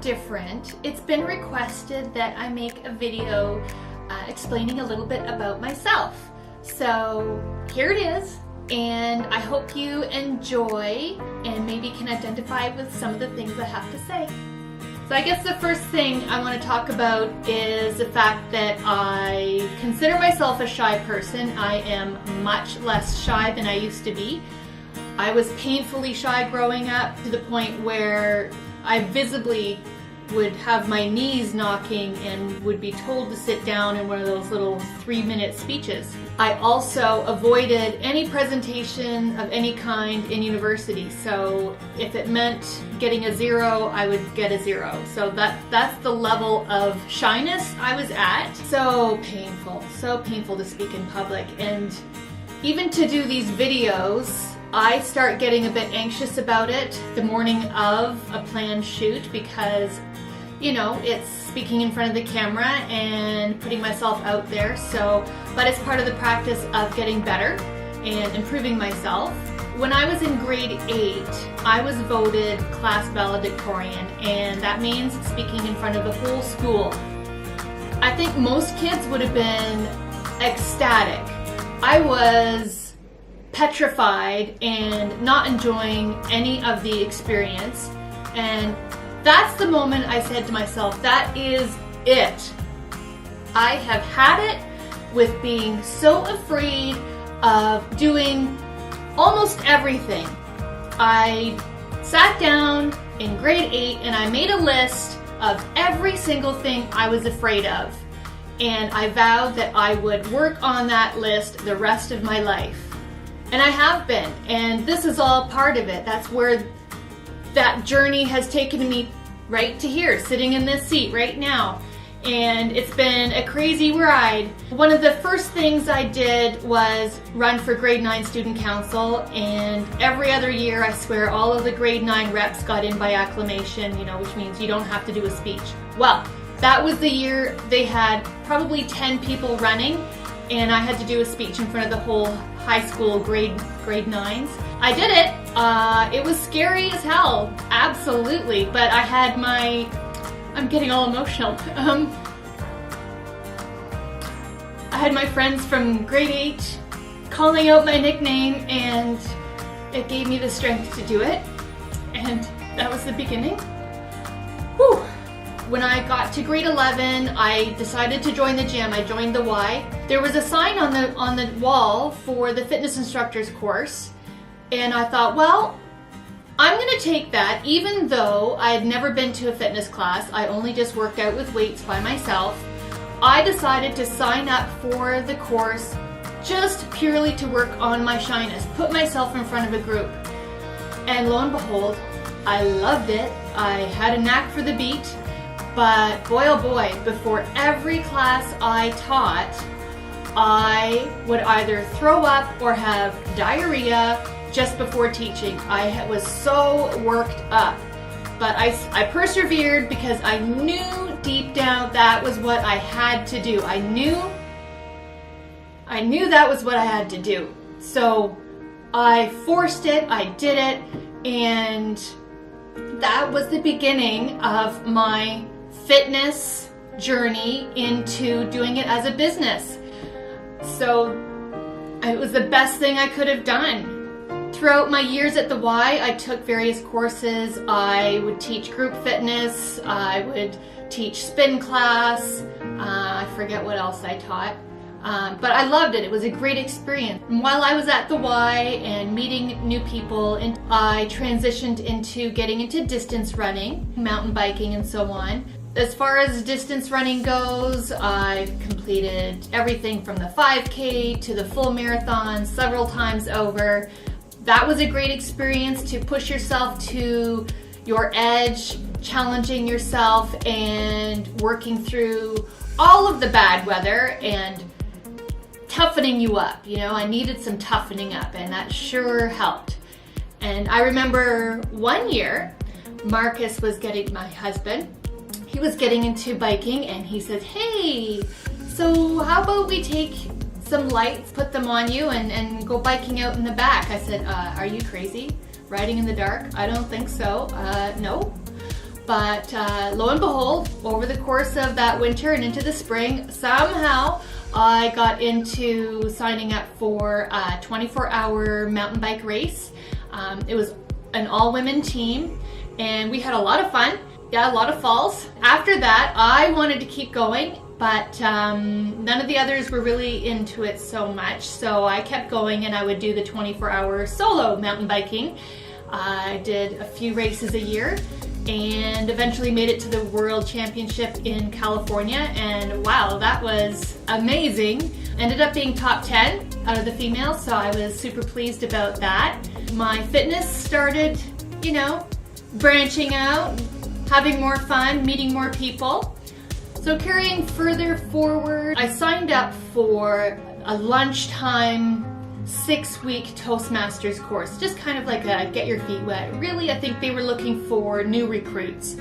different, it's been requested that I make a video explaining a little bit about myself. So here it is, and I hope you enjoy and maybe can identify with some of the things I have to say. So I guess the first thing I want to talk about is the fact that I consider myself a shy person. I am much less shy than I used to be. I was painfully shy growing up to the point where I visibly would have my knees knocking and would be told to sit down in one of those little 3-minute speeches. I also avoided any presentation of any kind in university. So if it meant getting a 0, I would get a 0. So that's the level of shyness I was at. So painful to speak in public. And even to do these videos, I start getting a bit anxious about it the morning of a planned shoot because, you know, it's speaking in front of the camera and putting myself out there. So, but it's part of the practice of getting better and improving myself. When I was in grade 8, I was voted class valedictorian, and that means speaking in front of the whole school. I think most kids would have been ecstatic. I was petrified and not enjoying any of the experience, and that's the moment I said to myself, that is it. I have had it with being so afraid of doing almost everything. I sat down in grade 8 and I made a list of every single thing I was afraid of, and I vowed that I would work on that list the rest of my life. And I have been, and this is all part of it. That's where that journey has taken me right to here, sitting in this seat right now. And it's been a crazy ride. One of the first things I did was run for grade 9 student council, and every other year, I swear, all of the grade 9 reps got in by acclamation, you know, which means you don't have to do a speech. Well, that was the year they had probably 10 people running, and I had to do a speech in front of the whole high school grade 9s. I did it. It was scary as hell, absolutely, but I had I'm getting all emotional. I had my friends from grade 8 calling out my nickname, and it gave me the strength to do it, and that was the beginning. Whew. When I got to grade 11, I decided to join the gym. I joined the Y. There was a sign on the wall for the fitness instructor's course, and I thought, well, I'm going to take that. Even though I had never been to a fitness class, I only just worked out with weights by myself. I decided to sign up for the course just purely to work on my shyness, put myself in front of a group. And lo and behold, I loved it. I had a knack for the beat. But boy, oh boy, before every class I taught, I would either throw up or have diarrhea just before teaching. I was so worked up. But I persevered because I knew deep down that was what I had to do. I knew that was what I had to do. So I forced it, I did it, and that was the beginning of my fitness journey into doing it as a business. So it was the best thing I could have done. Throughout my years at the Y, I took various courses. I would teach group fitness, I would teach spin class, I forget what else I taught. But I loved it. It was a great experience. And while I was at the Y and meeting new people, and I transitioned into getting into distance running, mountain biking, and so on. As far as distance running goes, I've completed everything from the 5K to the full marathon several times over. That was a great experience to push yourself to your edge, challenging yourself and working through all of the bad weather and toughening you up. You know, I needed some toughening up, and that sure helped. And I remember one year, Marcus was my husband, he was getting into biking, and he said, hey, so how about we take some lights, put them on you, and go biking out in the back? I said, are you crazy? Riding in the dark? I don't think so. No. But lo and behold, over the course of that winter and into the spring, somehow I got into signing up for a 24-hour mountain bike race. It was an all-women team, and we had a lot of fun. Yeah, a lot of falls. After that, I wanted to keep going, but none of the others were really into it so much. So I kept going, and I would do the 24-hour solo mountain biking. I did a few races a year, and eventually made it to the World Championship in California, and wow, that was amazing. Ended up being top 10 out of the females, so I was super pleased about that. My fitness started, you know, branching out, having more fun, meeting more people. So carrying further forward, I signed up for a lunchtime 6-week Toastmasters course, just kind of like a get your feet wet. Really, I think they were looking for new recruits.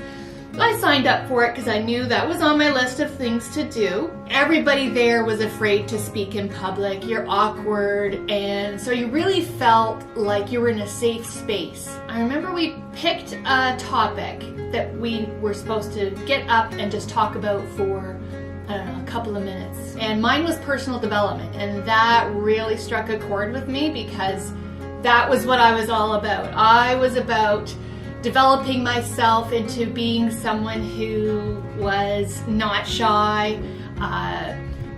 I signed up for it because I knew that was on my list of things to do. Everybody there was afraid to speak in public. You're awkward, and so you really felt like you were in a safe space. I remember we picked a topic that we were supposed to get up and just talk about for, I don't know, a couple of minutes. And mine was personal development, and that really struck a chord with me because that was what I was all about. I was about developing myself into being someone who was not shy,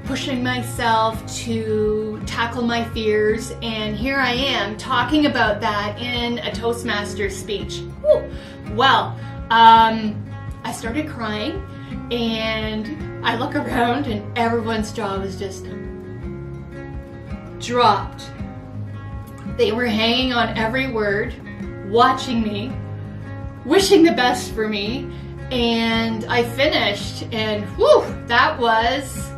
pushing myself to tackle my fears, and here I am talking about that in a Toastmasters speech. Woo. Well, I started crying, and I look around and everyone's jaw was just dropped. They were hanging on every word, watching me, wishing the best for me, and I finished, and whew, that was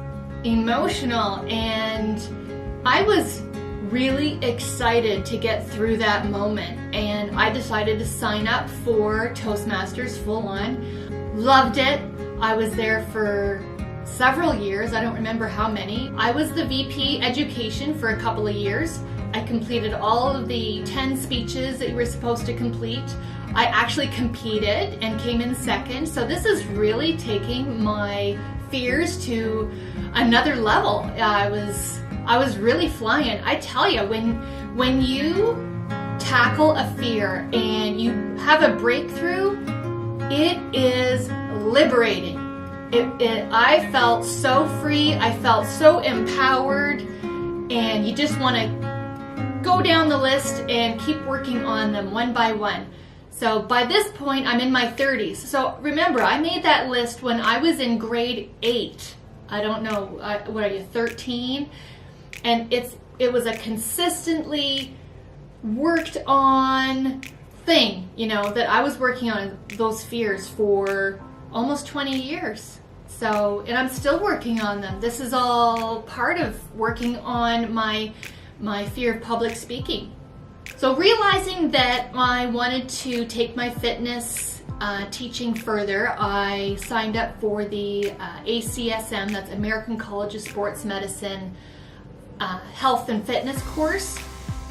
emotional, and I was really excited to get through that moment, and I decided to sign up for Toastmasters full on. Loved it. I was there for several years. I don't remember how many. I was the VP Education for a couple of years. I completed all of the 10 speeches that you were supposed to complete. I actually competed and came in second. So this is really taking my fears to another level. I was really flying. I tell you, when you tackle a fear and you have a breakthrough, it is liberating. I felt so free. I felt so empowered, and you just want to go down the list and keep working on them one by one. So by this point, I'm in my 30s. So remember, I made that list when I was in grade 8. I don't know, what are you, 13? And it was a consistently worked on thing, you know, that I was working on those fears for almost 20 years. So, and I'm still working on them. This is all part of working on my fear of public speaking. So realizing that I wanted to take my fitness teaching further, I signed up for the ACSM, that's American College of Sports Medicine, health and fitness course.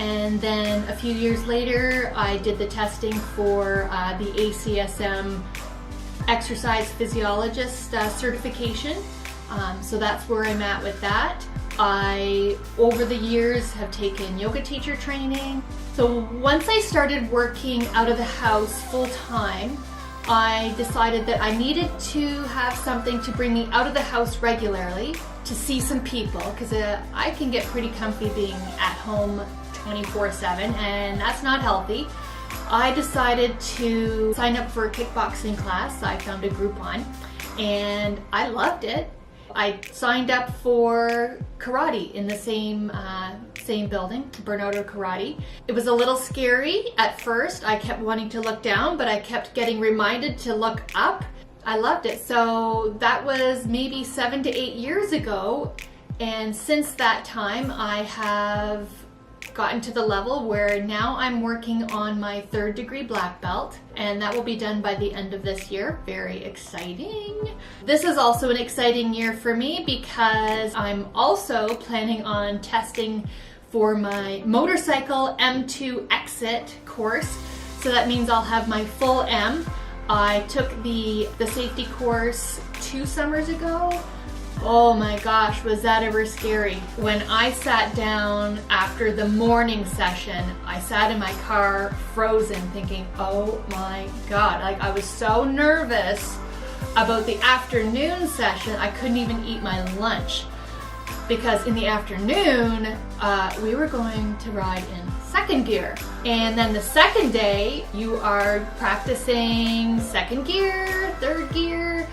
And then a few years later, I did the testing for the ACSM exercise physiologist certification. So that's where I'm at with that. I, over the years, have taken yoga teacher training. So once I started working out of the house full time, I decided that I needed to have something to bring me out of the house regularly to see some people, because I can get pretty comfy being at home 24/7, and that's not healthy. I decided to sign up for a kickboxing class. I found a Groupon, and I loved it. I signed up for karate in the same building, Bernardo Karate. It was a little scary at first. I kept wanting to look down, but I kept getting reminded to look up. I loved it. So that was maybe 7 to 8 years ago, and since that time I have gotten to the level where now I'm working on my 3rd degree black belt, and that will be done by the end of this year. Very exciting. This is also an exciting year for me because I'm also planning on testing for my motorcycle M2 exit course. So that means I'll have my full M. I took the safety course 2 summers ago. Oh my gosh, was that ever scary. When I sat down after the morning session, I sat in my car frozen thinking, oh my God. Like, I was so nervous about the afternoon session, I couldn't even eat my lunch. Because in the afternoon, we were going to ride in second gear. And then the second day, you are practicing second gear, third gear,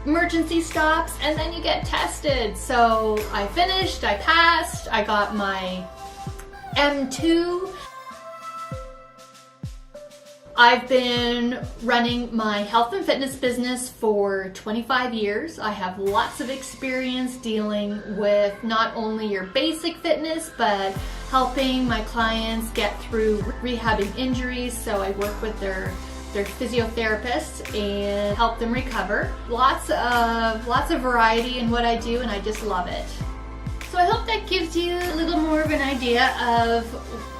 emergency stops, and then you get tested. So I finished, I passed, I got my M2. I've been running my health and fitness business for 25 years. I have lots of experience dealing with not only your basic fitness, but helping my clients get through rehabbing injuries. So I work with their physiotherapists and help them recover. Lots of variety in what I do, and I just love it. So I hope that gives you a little more of an idea of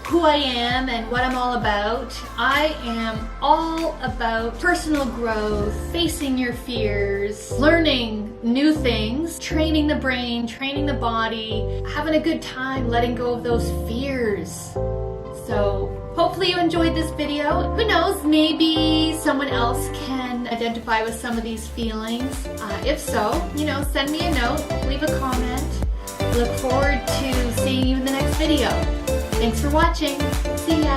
who I am and what I'm all about. I am all about personal growth, facing your fears, learning new things, training the brain, training the body, having a good time letting go of those fears. So hopefully you enjoyed this video. Who knows, maybe someone else can identify with some of these feelings. If so, send me a note, leave a comment. I look forward to seeing you in the next video. Thanks for watching. See ya.